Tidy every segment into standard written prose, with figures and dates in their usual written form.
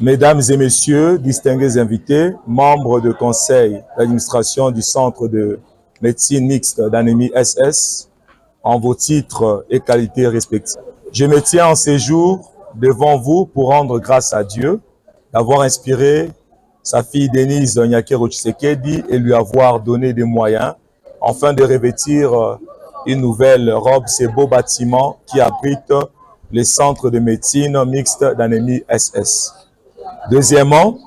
Mesdames et messieurs, distingués invités, membres de conseil d'administration du Centre de médecine mixte d'anémie SS, en vos titres et qualités respectifs. Je me tiens en séjour devant vous pour rendre grâce à Dieu d'avoir inspiré sa fille Denise Nyakero Tshisekedi et lui avoir donné des moyens afin de revêtir une nouvelle robe, ces beaux bâtiments qui abritent les centres de médecine mixte d'anémie SS. Deuxièmement,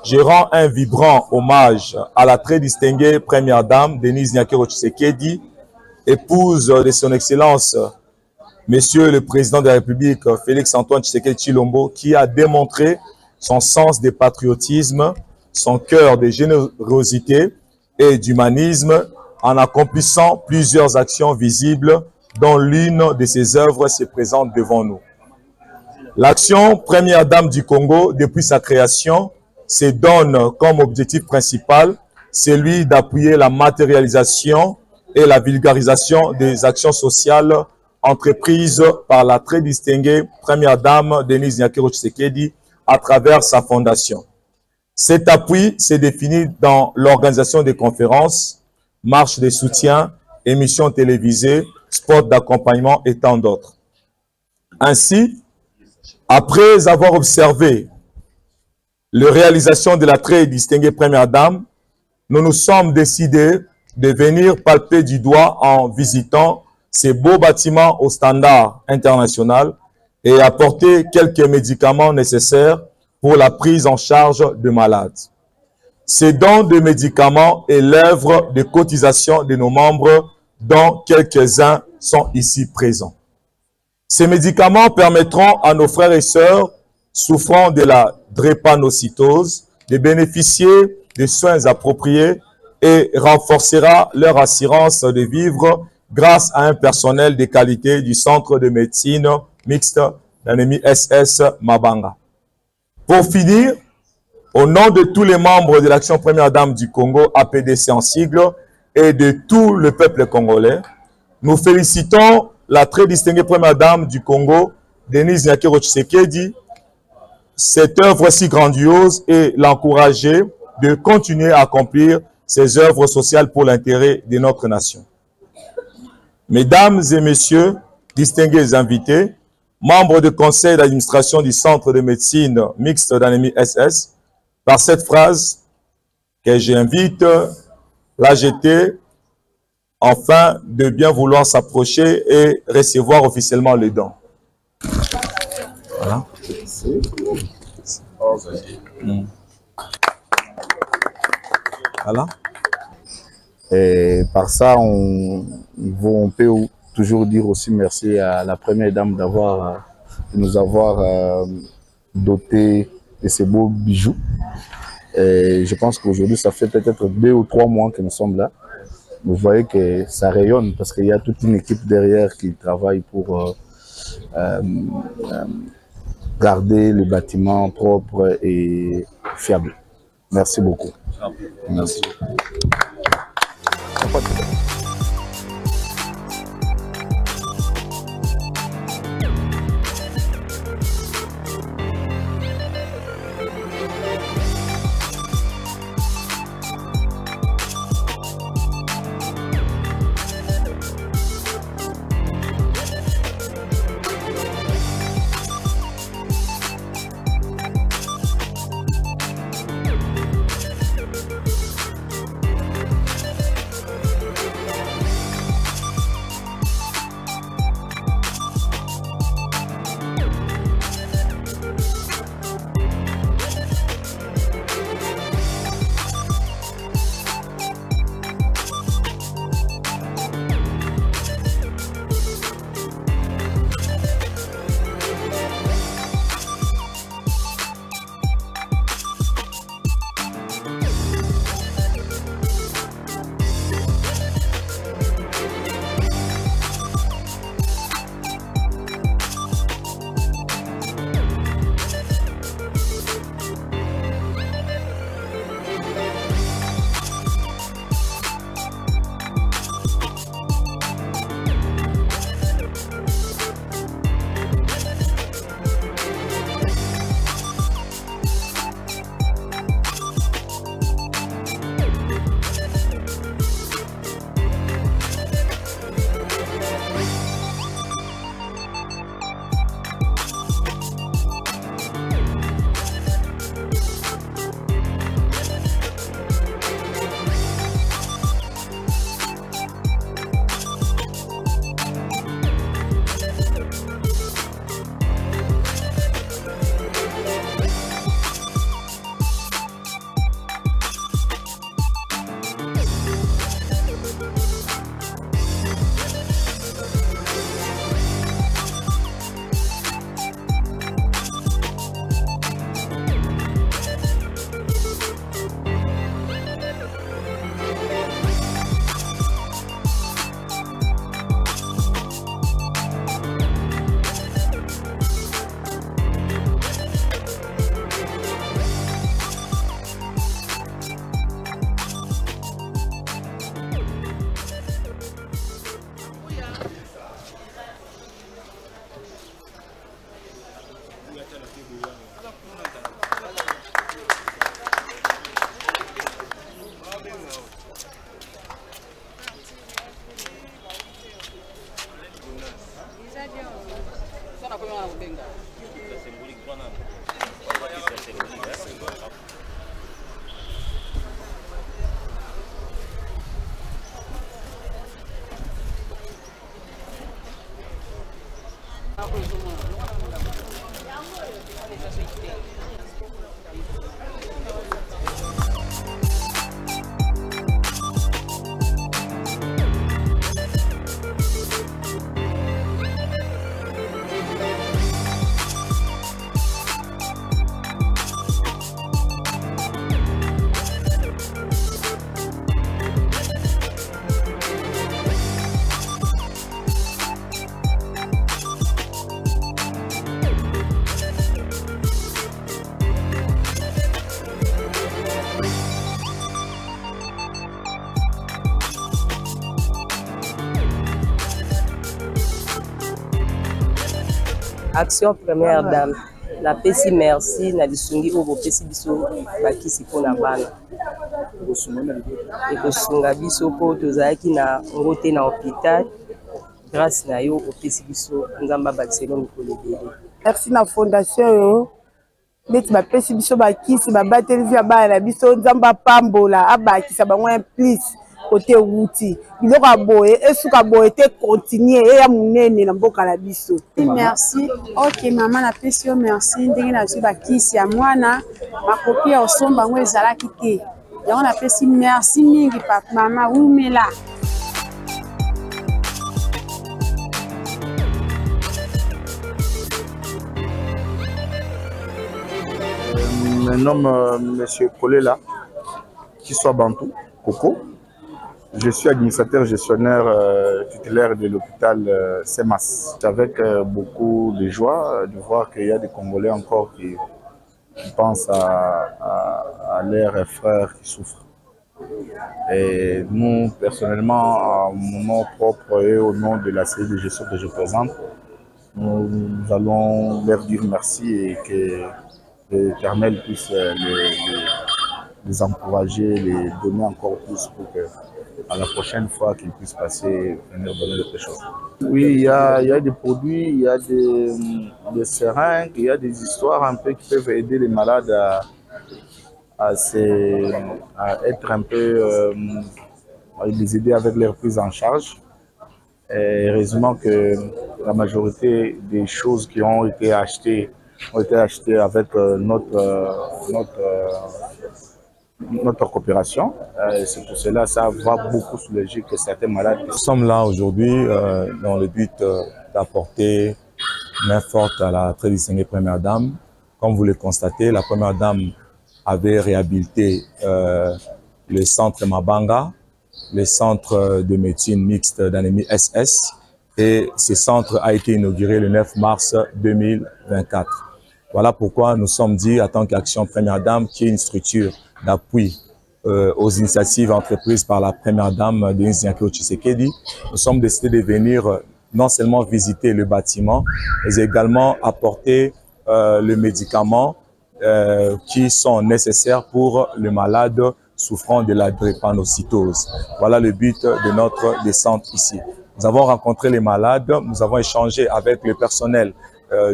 je rends un vibrant hommage à la très distinguée première dame Denise Nyakero Tshisekedi, épouse de son excellence Monsieur le Président de la République Félix-Antoine Tshisekedi Tshilombo, qui a démontré son sens du patriotisme, son cœur de générosité et d'humanisme en accomplissant plusieurs actions visibles dont l'une de ses œuvres se présente devant nous. L'action Première Dame du Congo, depuis sa création, se donne comme objectif principal celui d'appuyer la matérialisation et la vulgarisation des actions sociales entreprises par la très distinguée Première Dame Denise Nyakero Tshisekedi à travers sa fondation. Cet appui s'est défini dans l'organisation des conférences, marches de soutien, émissions télévisées, spots d'accompagnement et tant d'autres. Ainsi, après avoir observé la réalisation de la très distinguée Première Dame, nous nous sommes décidés de venir palper du doigt en visitant ces beaux bâtiments au standard international et apporter quelques médicaments nécessaires pour la prise en charge de malades. Ces dons de médicaments est l'œuvre de cotisation de nos membres, dont quelques-uns sont ici présents. Ces médicaments permettront à nos frères et sœurs souffrant de la drépanocytose de bénéficier de soins appropriés et renforcera leur assurance de vivre grâce à un personnel de qualité du Centre de médecine mixte d'anémie SS Mabanga. Pour finir, au nom de tous les membres de l'Action Première Dame du Congo, APDC en sigle, et de tout le peuple congolais, nous félicitons la très distinguée Première Dame du Congo, Denise Nyakero Tshisekedi, cette œuvre si grandiose et l'encourager de continuer à accomplir ses œuvres sociales pour l'intérêt de notre nation. Mesdames et messieurs, distingués invités, membres du conseil d'administration du Centre de médecine mixte d'anémie SS, par cette phrase que j'invite l'AGT enfin de bien vouloir s'approcher et recevoir officiellement les dons. Voilà. Voilà. Et par ça, on peut toujours dire aussi merci à la Première Dame de nous avoir doté de ces beaux bijoux. Et je pense qu'aujourd'hui, ça fait peut-être 2 ou 3 mois que nous sommes là. Vous voyez que ça rayonne parce qu'il y a toute une équipe derrière qui travaille pour garder les bâtiments propres et fiables. Merci beaucoup. Merci. Action Première Dame. Na pesi merci na lisungi obo pesi biso bakisi pona bana. Et kosunga biso po tozalaki na ngote na hôpital. Grâce na yo opesi biso nzamba bakiselo mikolo ebele. Merci na fondation yo. Neti bapesi biso bakisi babateli via bana na biso nzamba pambola abakisa bango plus côté wuti. Biloko aboye esuka boye te continuer e ya munene na mboka na biso. Merci. OK maman na pesi yo merci ndenge na zo bakisi ya mwana makopi ya osomba ngo ezalaki te. Yango na pesi merci mingi papa mama umela. Je nomme Monsieur Kolela, qui soit Bantou, Coco. Je suis administrateur gestionnaire titulaire de l'hôpital Semas. C'est avec beaucoup de joie de voir qu'il y a des Congolais encore qui pensent à leurs frères qui souffrent. Et nous, personnellement, à mon nom propre et au nom de la cellule de gestion que je présente, nous allons leur dire merci et que l'Éternel puisse les encourager, les donner encore plus pour que à la prochaine fois qu'ils puissent passer, venir donner d'autres choses. Oui, il y a des produits, il y a des seringues, il y a des histoires un peu qui peuvent aider les malades à être un peu, à les aider avec leur prise en charge. Et heureusement que la majorité des choses qui ont été achetées avec notre coopération. C'est pour cela que ça va beaucoup soulager que certains malades. Nous sommes là aujourd'hui dans le but d'apporter main forte à la très distinguée Première Dame. Comme vous le constatez, la Première Dame avait réhabilité le centre Mabanga, le centre de médecine mixte d'anémie SS, et ce centre a été inauguré le 9 mars 2024. Voilà pourquoi nous sommes dit, en tant qu'Action Première Dame, qui est une structure d'appui aux initiatives entreprises par la Première Dame Denise Nyakeru Tshisekedi, nous sommes décidés de venir non seulement visiter le bâtiment, mais également apporter les médicaments qui sont nécessaires pour les malades souffrant de la drépanocytose. Voilà le but de notre descente ici. Nous avons rencontré les malades, nous avons échangé avec le personnel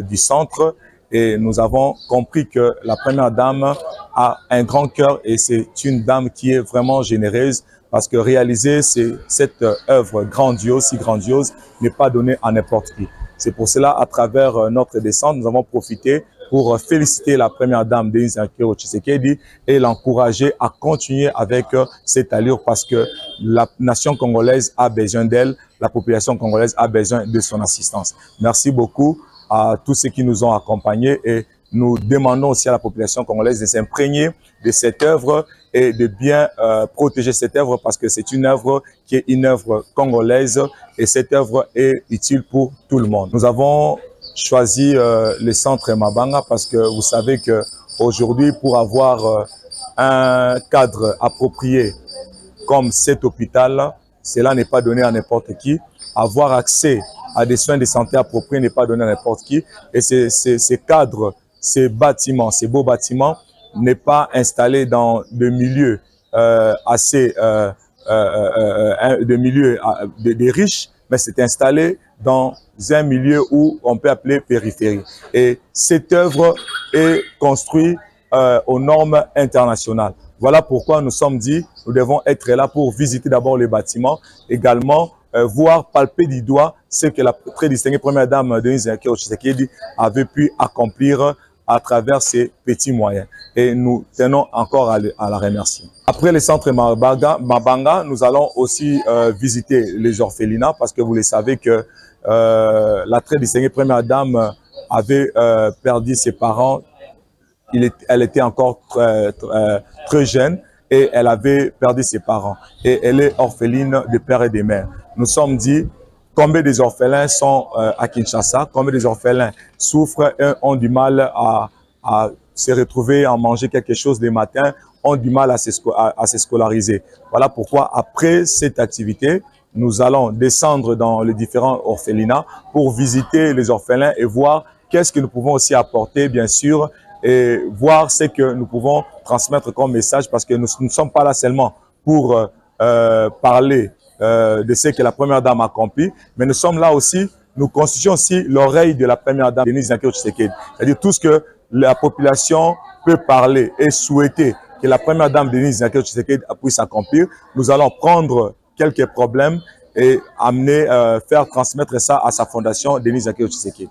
du centre et nous avons compris que la Première Dame a un grand cœur et c'est une dame qui est vraiment généreuse parce que réaliser cette œuvre grandiose, si grandiose, n'est pas donné à n'importe qui. C'est pour cela, à travers notre descente, nous avons profité pour féliciter la Première Dame Denise Nyakeru Tshisekedi et l'encourager à continuer avec cette allure parce que la nation congolaise a besoin d'elle, la population congolaise a besoin de son assistance. Merci beaucoup à tous ceux qui nous ont accompagnés et nous demandons aussi à la population congolaise de s'imprégner de cette œuvre et de bien protéger cette œuvre parce que c'est une œuvre qui est une œuvre congolaise et cette œuvre est utile pour tout le monde. Nous avons choisi le centre Mabanga parce que vous savez que aujourd'hui, pour avoir un cadre approprié comme cet hôpital, cela n'est pas donné à n'importe qui. Avoir accès à des soins de santé appropriés n'est pas donné à n'importe qui. Et ces cadres, ces bâtiments, ces beaux bâtiments, n'est pas installé dans des milieux des riches, mais c'est installé dans un milieu où on peut appeler périphérie. Et cette œuvre est construite aux normes internationales. Voilà pourquoi nous sommes dit, nous devons être là pour visiter d'abord les bâtiments, également voir, palper du doigt ce que la très distinguée Première Dame Denise Nyakeru Tshisekedi avait pu accomplir à travers ces petits moyens. Et nous tenons encore à la remercier. Après le centre Mabanga, nous allons aussi visiter les orphelinats parce que vous le savez que la très distinguée Première Dame avait perdu ses parents. Elle était encore très jeune et elle avait perdu ses parents. Et elle est orpheline de père et de mère. Nous sommes dit, combien des orphelins sont à Kinshasa, combien des orphelins souffrent et ont du mal à se retrouver à manger quelque chose le matin, ont du mal à se scolariser. Voilà pourquoi, après cette activité, nous allons descendre dans les différents orphelinats pour visiter les orphelins et voir qu'est-ce que nous pouvons aussi apporter, bien sûr, et voir ce que nous pouvons transmettre comme message, parce que nous ne sommes pas là seulement pour parler de ce que la première dame a accompli, mais nous sommes là aussi, nous constituons aussi l'oreille de la première dame, Denise Zankeru Tshisekedi. C'est-à-dire tout ce que la population peut parler et souhaiter que la première dame Denise Zankeru Tshisekedi puisse accomplir. Nous allons prendre quelques problèmes et amener, faire transmettre ça à sa fondation Denise Zankeru Tshisekedi.